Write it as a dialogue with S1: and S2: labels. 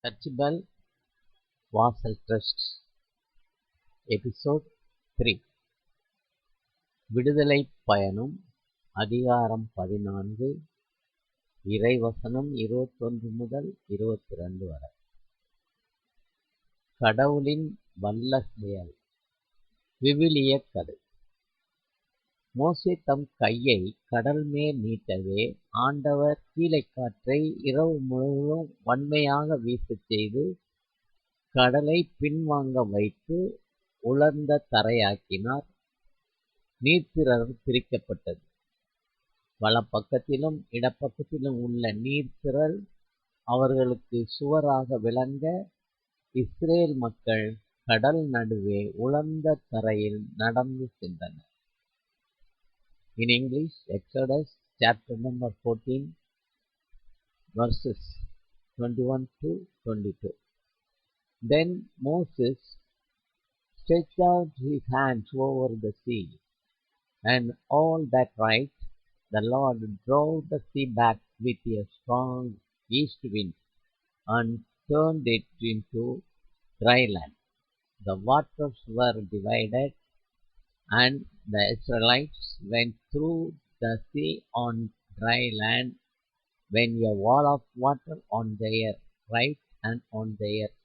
S1: Bell VASEL TRUST Episode 3 விடுதலைப் பயணம் அதிகாரம் 14 இறைவசனம் 21 முதல் 22 வரை. கடவுளின் வல்ல செயல். விவிலியக் கதை. மோசே தம் கையை கடல் மேல் நீட்டவே ஆண்டவர் கீழைக்காற்றை இரவு முழுவதும் வன்மையாக வீசச் செய்து கடலை பின்வாங்க வைத்து உலர்ந்த தரையாக்கினார். நீர்த்திரள் பிரிக்கப்பட்டது. வலப்பக்கத்திலும் இடப்பக்கத்திலும் உள்ள நீர்த்திரள் அவர்களுக்கு சுவராக விளங்க இஸ்ரேல் மக்கள் கடல் நடுவே உலர்ந்த தரையில் நடந்து சென்றனர். In English, Exodus chapter number 14, verses 21 to 22. Then Moses stretched out his hands over the sea, and all that night the Lord drove the sea back with a strong east wind, and turned it into dry land. The waters were divided, and the Israelites went through the sea on dry land, when a wall of water on their right and on their